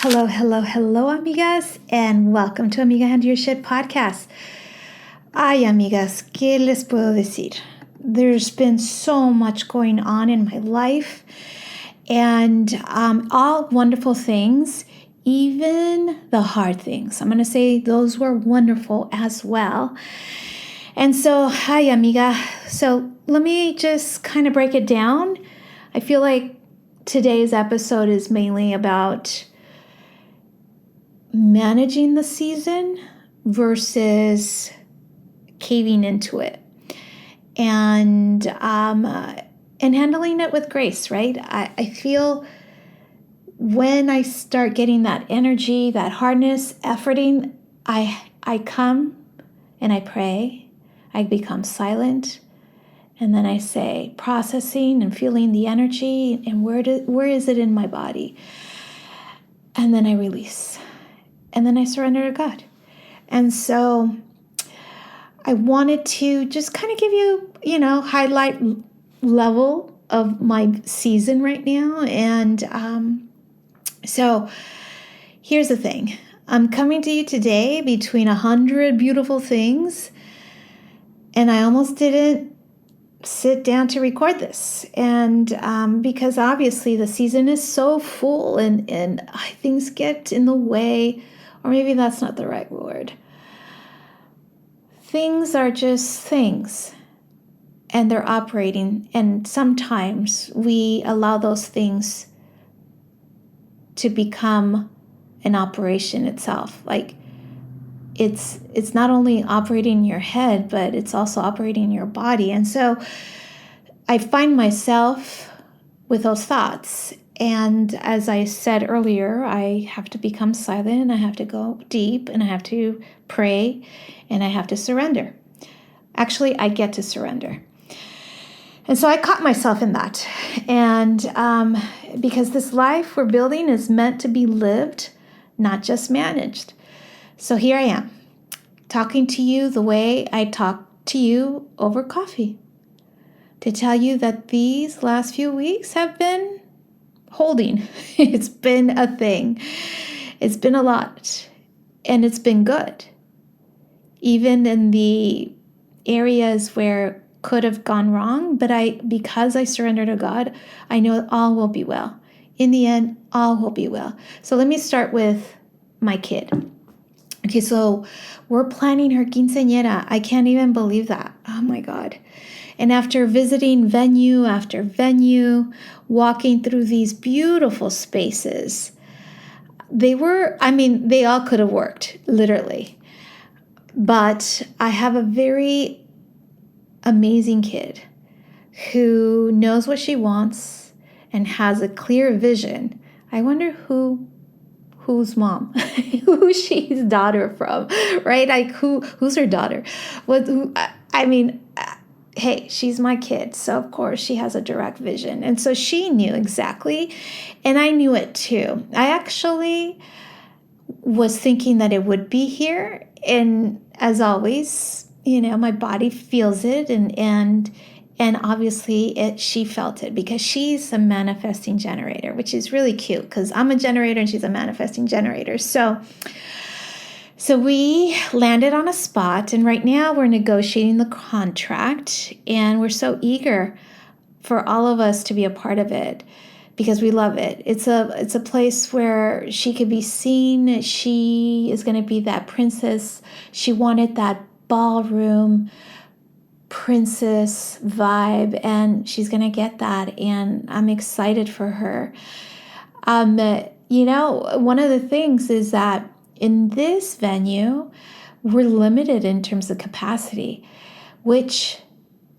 Hello, amigas, and welcome to Amiga Handle Your Shit podcast. Ay, amigas, ¿qué les puedo decir? There's been so much going on in my life, and all wonderful things, even the hard things. I'm going to say those were wonderful as well. And so, hi, amiga. So let me just kind of break it down. I feel like today's episode is mainly about managing the season versus caving into it, and handling it with grace, right? I feel when I start getting that energy, that hardness, efforting, I come and I pray. I become silent, and then I say, processing and feeling the energy, and where is it in my body? And then I release. And then I surrender to God. And so I wanted to just kind of give you, highlight level of my season right now. And so here's the thing. I'm coming to you today between 100 beautiful things, and I almost didn't sit down to record this. And because obviously the season is so full and things get in the way. Or maybe that's not the right word. Things are just things, and they're operating. And sometimes we allow those things to become an operation itself. Like it's not only operating in your head, but it's also operating in your body. And so I find myself with those thoughts. And as I said earlier, I have to become silent, and I have to go deep, and I have to pray, and I have to surrender. Actually, I get to surrender. And so I caught myself in that. And because this life we're building is meant to be lived, not just managed. So here I am, talking to you the way I talk to you over coffee, to tell you that these last few weeks have been holding. It's been a thing. It's been a lot, and it's been good. Even in the areas where could have gone wrong, but because I surrender to God, I know all will be well. In the end, all will be well. So let me start with my kid. Okay, so we're planning her quinceañera. I can't even believe that. Oh my God. And after visiting venue after venue, walking through these beautiful spaces, they all could have worked, literally. But I have a very amazing kid who knows what she wants and has a clear vision. I wonder whose mom, who she's daughter from, right? Like who's her daughter? Hey, she's my kid, so of course she has a direct vision. And so she knew exactly, and I knew it too. I actually was thinking that it would be here, and as always, my body feels it, and obviously she felt it because she's a manifesting generator, which is really cute because I'm a generator and she's a manifesting generator. So we landed on a spot, and right now we're negotiating the contract, and we're so eager for all of us to be a part of it because we love it. It's a place where she could be seen. She is going to be that princess. She wanted that ballroom princess vibe, and she's going to get that, and I'm excited for her. One of the things is that in this venue, we're limited in terms of capacity, which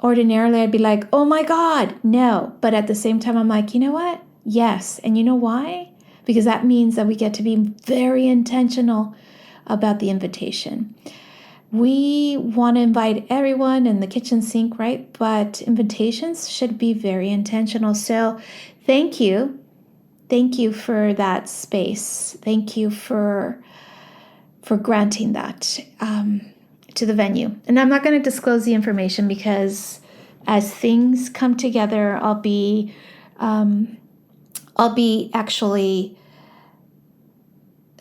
ordinarily I'd be like, oh my God, no. But at the same time, I'm like, you know what? Yes. And you know why? Because that means that we get to be very intentional about the invitation. We want to invite everyone in the kitchen sink, right? But invitations should be very intentional. So thank you. Thank you for that space. Thank you for granting that to the venue. And I'm not going to disclose the information because as things come together, I'll be actually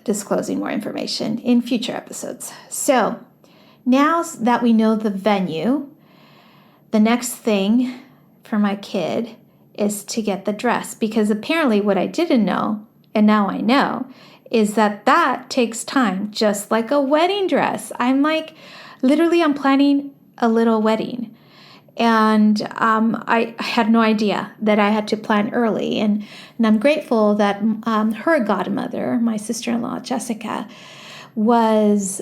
disclosing more information in future episodes. So now that we know the venue, the next thing for my kid is to get the dress, because apparently what I didn't know, and now I know, is that takes time, just like a wedding dress. I'm planning a little wedding. And I had no idea that I had to plan early. And I'm grateful that her godmother, my sister-in-law, Jessica, was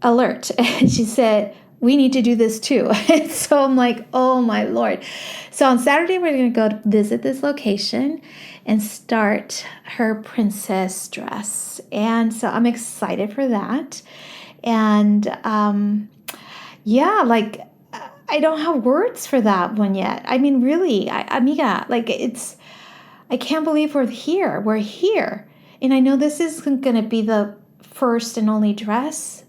alert. And she said, we need to do this too. And so I'm like, oh my Lord. So on Saturday, we're going to go visit this location and start her princess dress. And so I'm excited for that. And I don't have words for that one yet. I mean, really, amiga, I can't believe we're here. We're here. And I know this isn't going to be the first and only dress.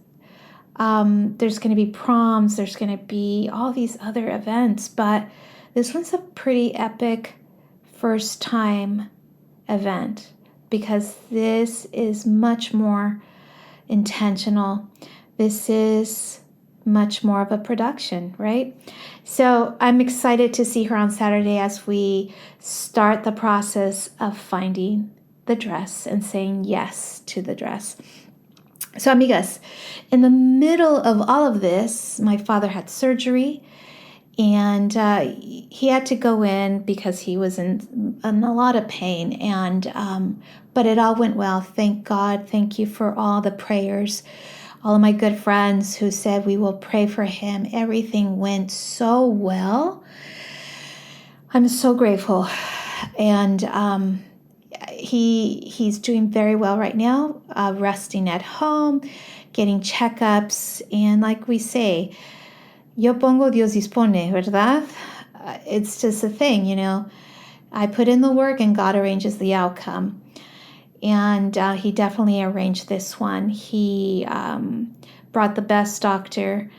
There's going to be proms. There's going to be all these other events. But this one's a pretty epic first time event, because this is much more intentional. This is much more of a production, right? So I'm excited to see her on Saturday as we start the process of finding the dress and saying yes to the dress. So amigas, in the middle of all of this, my father had surgery, and he had to go in because he was in a lot of pain. And but it all went well. Thank God. Thank you for all the prayers. All of my good friends who said we will pray for him. Everything went so well. I'm so grateful. And he's doing very well right now, resting at home, getting checkups. And like we say, yo pongo, Dios dispone, ¿verdad? It's just a thing, I put in the work and God arranges the outcome. And he definitely arranged this one. He brought the best doctor.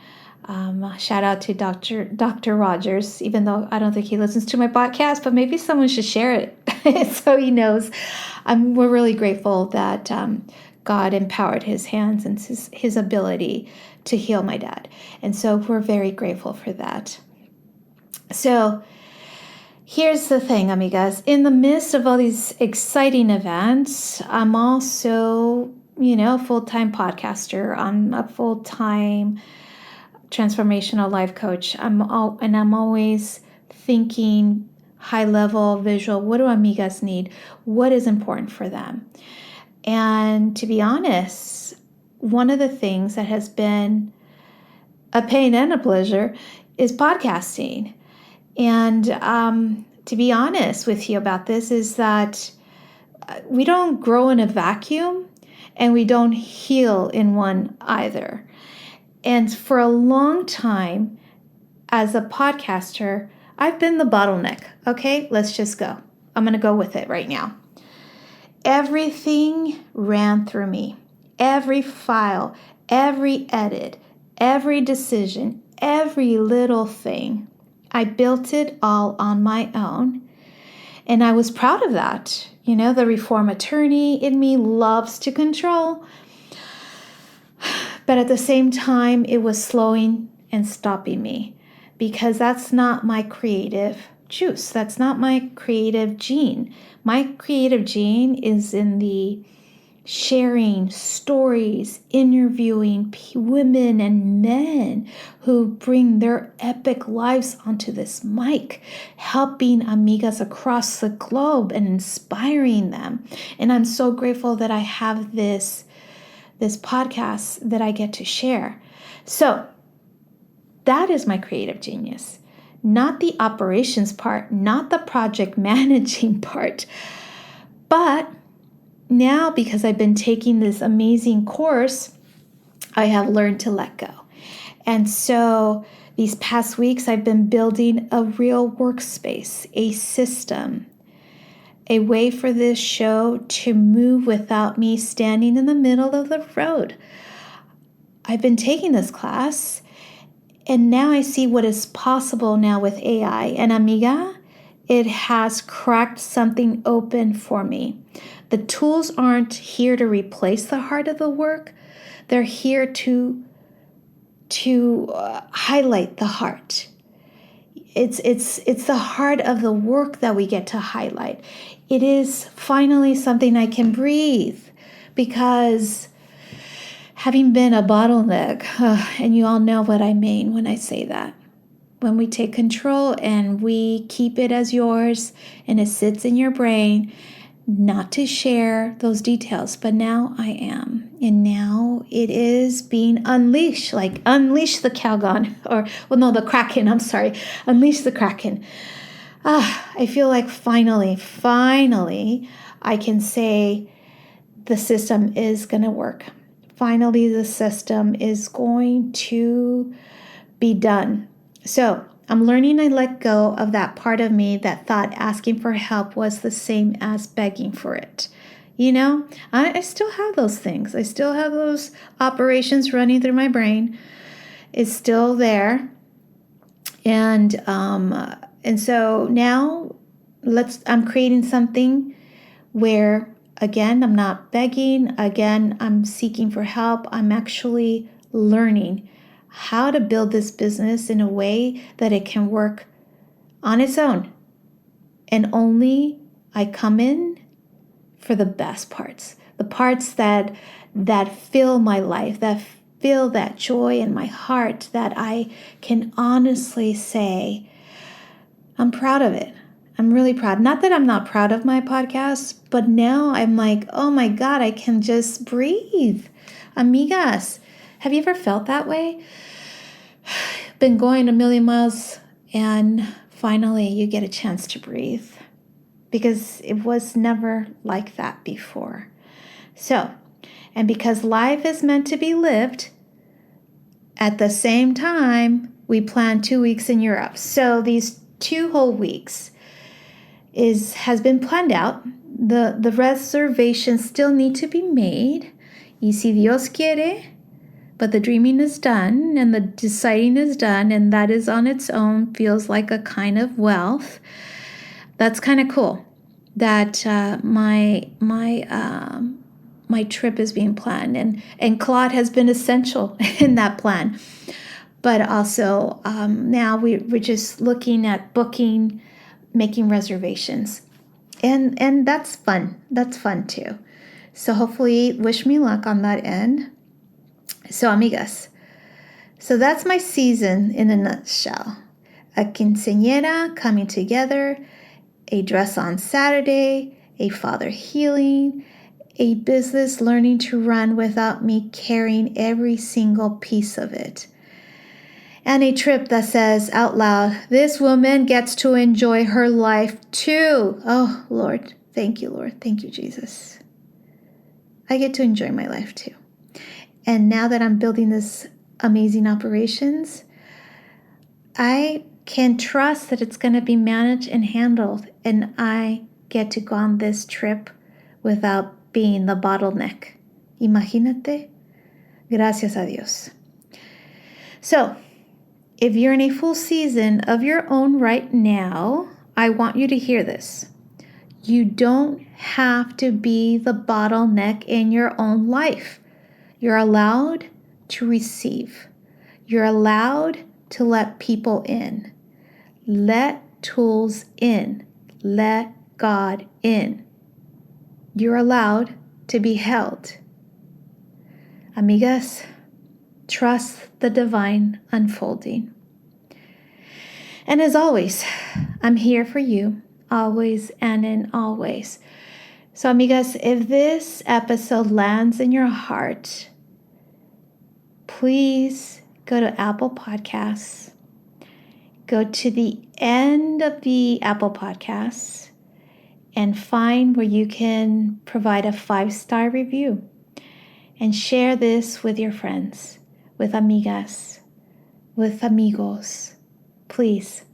Shout out to Dr. Rogers, even though I don't think he listens to my podcast, but maybe someone should share it so he knows. We're really grateful that God empowered his hands and his ability to heal my dad. And so we're very grateful for that. So here's the thing, amigas. In the midst of all these exciting events, I'm also, full-time podcaster. I'm a full-time transformational life coach. I'm always thinking high-level, visual. What do amigas need? What is important for them? And to be honest, one of the things that has been a pain and a pleasure is podcasting. And to be honest with you about this is that we don't grow in a vacuum, and we don't heal in one either. And for a long time, as a podcaster, I've been the bottleneck. Okay, let's just go. I'm going to go with it right now. Everything ran through me. Every file, every edit, every decision, every little thing. I built it all on my own, and I was proud of that. The reform attorney in me loves to control, but at the same time, it was slowing and stopping me, because that's not my creative juice. That's not my creative gene. My creative gene is in the sharing stories, interviewing women and men who bring their epic lives onto this mic, helping amigas across the globe and inspiring them. And I'm so grateful that I have this podcast that I get to share. So that is my creative genius, not the operations part, not the project managing part, but now, because I've been taking this amazing course, I have learned to let go. And so these past weeks, I've been building a real workspace, a system, a way for this show to move without me standing in the middle of the road. I've been taking this class, and now I see what is possible now with AI. And amiga, it has cracked something open for me. The tools aren't here to replace the heart of the work. They're here to highlight the heart. It's the heart of the work that we get to highlight. It is finally something I can breathe, because having been a bottleneck, and you all know what I mean when I say that. When we take control and we keep it as yours and it sits in your brain, not to share those details, but now I am. And now it is being unleashed, like unleash the Calgon, the Kraken, I'm sorry. Unleash the Kraken. I feel like finally, I can say the system is going to work. Finally, the system is going to be done. So I'm learning to let go of that part of me that thought asking for help was the same as begging for it. I still have those things. I still have those operations running through my brain. It's still there. And so now I'm creating something where, again, I'm not begging. Again, I'm seeking for help. I'm actually learning how to build this business in a way that it can work on its own. And only I come in for the best parts, the parts that fill my life, that fill that joy in my heart, that I can honestly say, I'm proud of it. I'm really proud. Not that I'm not proud of my podcast, but now I'm like, oh my God, I can just breathe. Amigas, have you ever felt that way? Been going a million miles and finally you get a chance to breathe, because it was never like that before. So, and because life is meant to be lived, at the same time, we plan 2 weeks in Europe. So these 2 whole weeks has been planned out. The reservations still need to be made. Y si Dios quiere, but the dreaming is done and the deciding is done, and that is on its own feels like a kind of wealth. That's kind of cool that my trip is being planned, and Claude has been essential in that plan. But also now we're just looking at booking, making reservations, and that's fun. That's fun too. So hopefully, wish me luck on that end. So, amigas, so that's my season in a nutshell. A quinceañera coming together, a dress on Saturday, a father healing, a business learning to run without me carrying every single piece of it, and a trip that says out loud, this woman gets to enjoy her life too. Oh, Lord. Thank you, Lord. Thank you, Jesus. I get to enjoy my life too. And now that I'm building this amazing operations, I can trust that it's going to be managed and handled, and I get to go on this trip without being the bottleneck. Imagínate. Gracias a Dios. So, if you're in a full season of your own right now, I want you to hear this. You don't have to be the bottleneck in your own life. You're allowed to receive. You're allowed to let people in. Let tools in. Let God in. You're allowed to be held. Amigas, trust the divine unfolding. And as always, I'm here for you, always and in all ways. So, amigas, if this episode lands in your heart, please go to Apple Podcasts. Go to the end of the Apple Podcasts and find where you can provide a 5-star review. And share this with your friends, with amigas, with amigos. Please,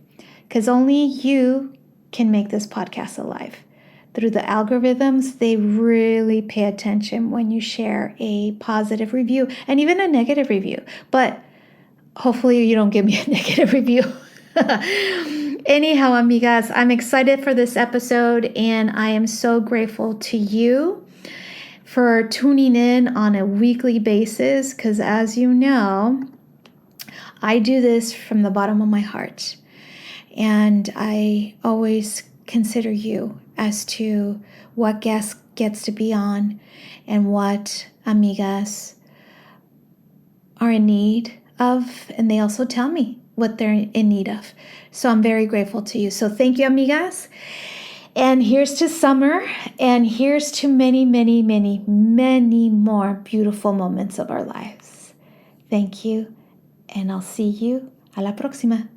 because only you can make this podcast alive. Through the algorithms, they really pay attention when you share a positive review and even a negative review. But hopefully you don't give me a negative review. Anyhow, amigas, I'm excited for this episode, and I am so grateful to you for tuning in on a weekly basis, because as you know, I do this from the bottom of my heart, and I always consider you as to what guest gets to be on and what amigas are in need of, and they also tell me what they're in need of. So I'm very grateful to you. So thank you, amigas. And here's to summer, and here's to many, many, many, many more beautiful moments of our lives. Thank you, and I'll see you a la próxima.